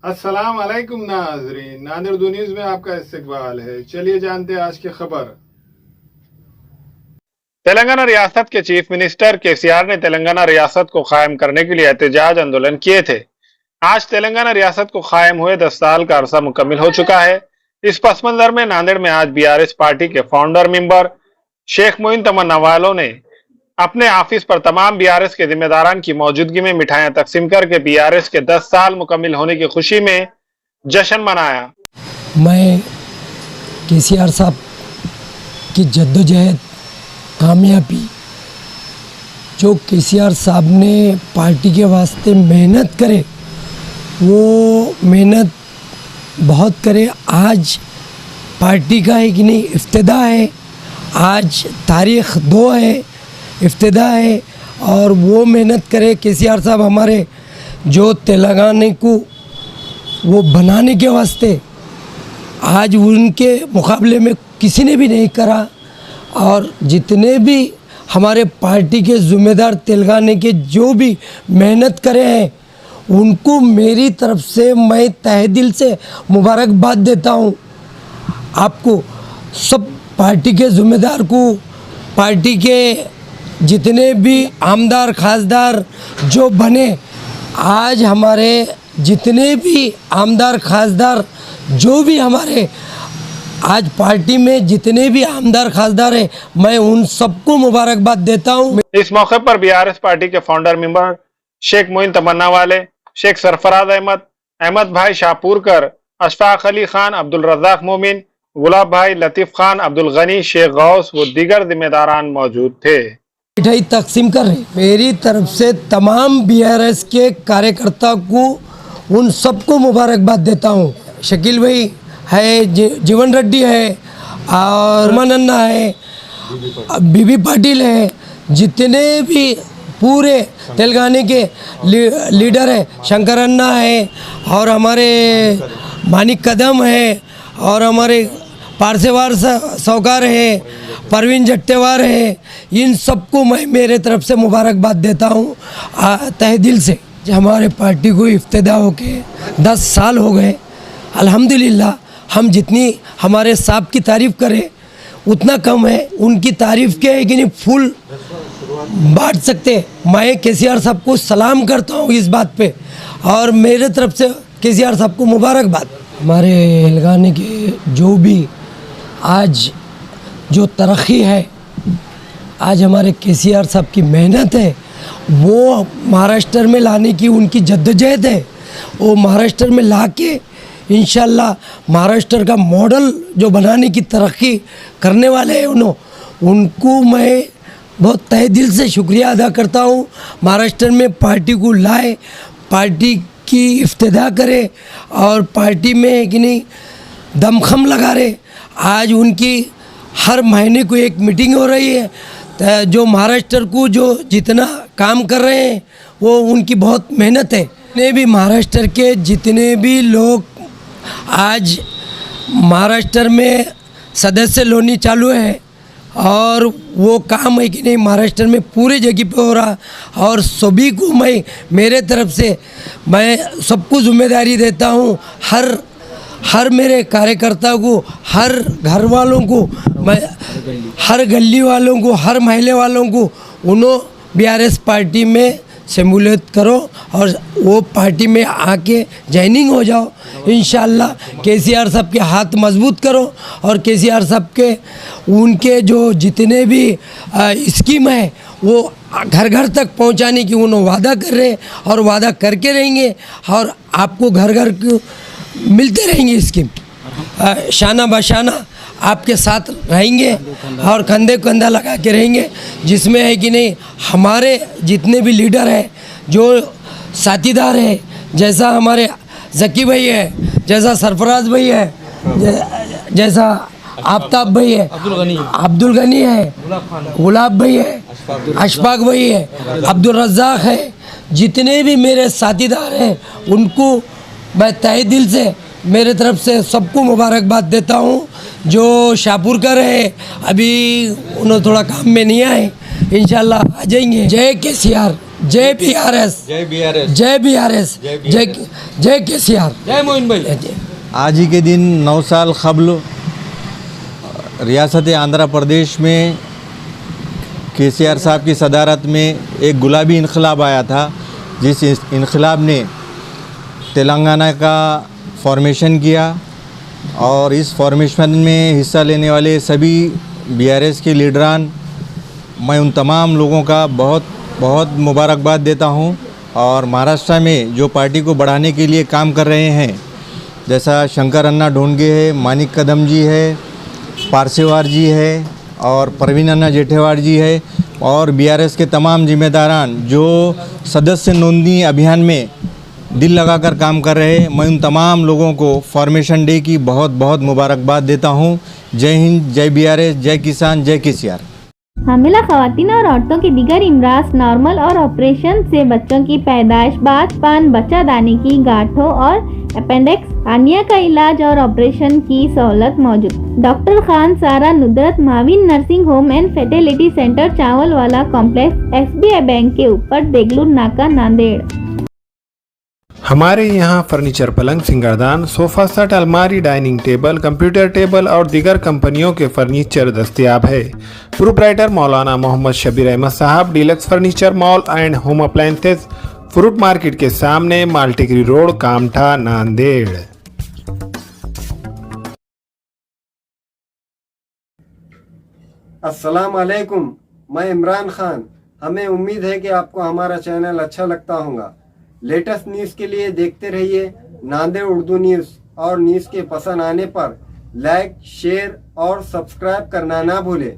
अस्सलाम वालेकुम नाज़रीन, नादिर दो न्यूज़ में आपका इस्तकबाल है। चलिए जानते हैं आज की खबर। तेलंगाना रियासत के चीफ मिनिस्टर केसीआर ने तेलंगाना रियासत को कायम करने के लिए एहतजाज आंदोलन किए थे। आज तेलंगाना रियासत को कायम हुए 10 साल का अरसा मुकम्मिल हो चुका है। इस पस मंजर में नांदेड़ में आज बीआरएस पार्टी के फाउंडर मेंबर शेख मोइन तमन्ना वालों ने अपने ऑफिस पर तमाम बीआरएस के जिम्मेदारान की मौजूदगी में मिठाइयां तकसीम करके बीआरएस के 10 साल मुकम्मिल होने की खुशी में जश्न मनाया। मैं केसीआर साहब की जद्दोजहद कामयाबी, जो केसीआर साहब ने पार्टी के वास्ते मेहनत करे वो मेहनत बहुत करे। आज पार्टी का है कि नहीं इफ्तिदा है, आज तारीख़ 2 है, इफ्तिदा है और वो मेहनत करे। केसीआर साहब हमारे जो तेलंगाना को वो बनाने के वास्ते आज उनके मुकाबले में किसी ने भी नहीं करा। और जितने भी हमारे पार्टी के ज़िम्मेदार तेलंगाना के जो भी मेहनत करे हैं उनको मेरी तरफ से मैं तहे दिल से मुबारकबाद देता हूँ। आपको सब पार्टी के ज़िम्मेदार को, पार्टी के जितने भी आमदार खासदार जो बने, आज हमारे जितने भी आमदार खासदार जो भी हमारे आज पार्टी में जितने भी आमदार खासदार हैं, मैं उन सबको मुबारकबाद देता हूँ। इस मौके पर बीआरएस पार्टी के फाउंडर मेंबर शेख मोइन तमन्ना वाले, शेख सरफराज अहमद, अहमद भाई शाहपुरकर, अशफाक अली खान, अब्दुल रज़ाक मोमिन, गुलाब भाई, लतीफ़ खान, अब्दुल गनी, शेख गौस व दीगर जिम्मेदारान मौजूद थे। मिठाई तकसीम कर रहे मेरी तरफ से तमाम बीआरएस के कार्यकर्ता को उन सबको मुबारकबाद देता हूँ। शकील भाई है, जीवन रेड्डी है और मनन्ना है, बीबी पाटिल है, जितने भी पूरे तेलंगाना के लीडर है, शंकर अन्ना है और हमारे मानिक कदम है और हमारे पारसेवार सौकार है, परवीन जट्टेवार है, इन सबको मैं मेरे तरफ से मुबारकबाद देता हूँ तहे दिल से। हमारे पार्टी को इफ्तिदा होके 10 साल हो गए, अल्हम्दुलिल्लाह। हम जितनी हमारे साहब की तारीफ़ करें उतना कम है, उनकी तारीफ़ के है कि नहीं फुल बांट सकते। मैं केसीआर साहब को सलाम करता हूँ इस बात पे और मेरे तरफ से केसीआर साहब को मुबारकबाद। हमारे तेलंगाना के जो भी आज जो तरक्की है, आज हमारे केसीआर साहब की मेहनत है, वो महाराष्ट्र में लाने की उनकी जद्दोजहद है। वो महाराष्ट्र में लाके इंशाल्लाह महाराष्ट्र का मॉडल जो बनाने की तरक्की करने वाले हैं उनको मैं बहुत तहे दिल से शुक्रिया अदा करता हूँ। महाराष्ट्र में पार्टी को लाए, पार्टी की इफ्तिदा करे और पार्टी में कि नहीं दमखम लगा रहे। आज उनकी हर महीने को एक मीटिंग हो रही है। जो महाराष्ट्र को जो जितना काम कर रहे हैं वो उनकी बहुत मेहनत है। जितने भी महाराष्ट्र के जितने भी लोग आज महाराष्ट्र में सदस्य लोनी चालू है और वो काम है कि नहीं महाराष्ट्र में पूरे जगह पे हो रहा। और सभी को मैं मेरे तरफ से मैं सबको जिम्मेदारी देता हूँ। हर मेरे कार्यकर्ता को, हर घर वालों को, मैं हर गली वालों को, हर महल्ले वालों को उन्हों बीआरएस पार्टी में शमूलियत करो और वो पार्टी में आके ज्वाइनिंग हो जाओ। इंशाल्लाह केसीआर साहब के हाथ मजबूत करो और केसीआर साहब के उनके जो जितने भी स्कीम है वो घर घर तक पहुंचाने की उन्होंने वादा कर रहे हैं और वादा करके रहेंगे और आपको घर घर को मिलते रहेंगे स्कीम। शाना बशाना आपके साथ रहेंगे और कंधे कंधा लगा के रहेंगे, जिसमें है कि नहीं हमारे जितने भी लीडर हैं, जो साथीदार हैं, जैसा हमारे जकी भाई है, जैसा सरफराज भाई है, जैसा आफ्ताब भाई है, अब्दुल गनी है, गुलाब भाई है, अशफाक भाई है, अब्दुल रज़ाक है, जितने भी मेरे साथीदार हैं उनको मैं तहे दिल से मेरे तरफ से सबको मुबारकबाद देता हूँ। जो शाहपुरकर है अभी उन्होंने थोड़ा काम में नहीं आए, इंशाल्लाह आ जाएंगे। जय केसीआर। जय बीआरएस, जय बीआरएस, जय बीआरएस, जय जय केसीआर, जय मोइन भाई। आज ही के दिन 9 साल कबल रियासत आंध्र प्रदेश में केसीआर साहब की सदारत में एक गुलाबी इनकलाब आया था, जिस इनकलाब ने तेलंगाना का फॉर्मेशन किया और इस फॉर्मेशन में हिस्सा लेने वाले सभी बीआरएस के लीडरान, मैं उन तमाम लोगों का बहुत बहुत मुबारकबाद देता हूं। और महाराष्ट्र में जो पार्टी को बढ़ाने के लिए काम कर रहे हैं, जैसा शंकर अन्ना ढोंडगे है, मानिक कदम जी है, पारसेवार जी है और प्रवीण अन्ना जेठेवाड़ जी है और बीआरएस के तमाम जिम्मेदारान जो सदस्य नोंदणी अभियान में दिल लगाकर काम कर रहे हैं, मैं उन तमाम लोगों को फॉर्मेशन डे की बहुत बहुत मुबारकबाद देता हूं। जय हिंद, जय बीआरएस, जय किसान, जय केसीआर। हामिला खवातीन और औरतों की दीगर इमराज, नॉर्मल और ऑपरेशन से बच्चों की पैदाइश, बात पान, बच्चा दाने की गांठों और अपेंडिक्स हार्निया का इलाज और ऑपरेशन की सहूलत मौजूद। Doctor Khan Sara Nudrat Mavin nursing home and fertility centre, Chawal Wala complex, SBI bank के ऊपर, देगलूर नाका, नांदेड़। हमारे यहाँ फर्नीचर, पलंग, सिंगारदान, सोफा सेट, अलमारी, डाइनिंग टेबल, कंप्यूटर टेबल और दीगर कंपनियों के फर्नीचर दस्तयाब है। प्रोप्राइटर मौलाना मोहम्मद शबीर अहमद साहब, deluxe furniture mall and home appliances, fruit market के सामने, माल्टीगिरी रोड, कामठा, नांदेड़। अस्सलाम वालेकुम, मैं इमरान खान। हमें उम्मीद है कि आपको हमारा चैनल अच्छा लगता होगा। लेटेस्ट न्यूज़ के लिए देखते रहिए नांदेड़ उर्दू न्यूज़ और न्यूज़ के पसंद आने पर लाइक, शेयर और सब्सक्राइब करना ना भूलें।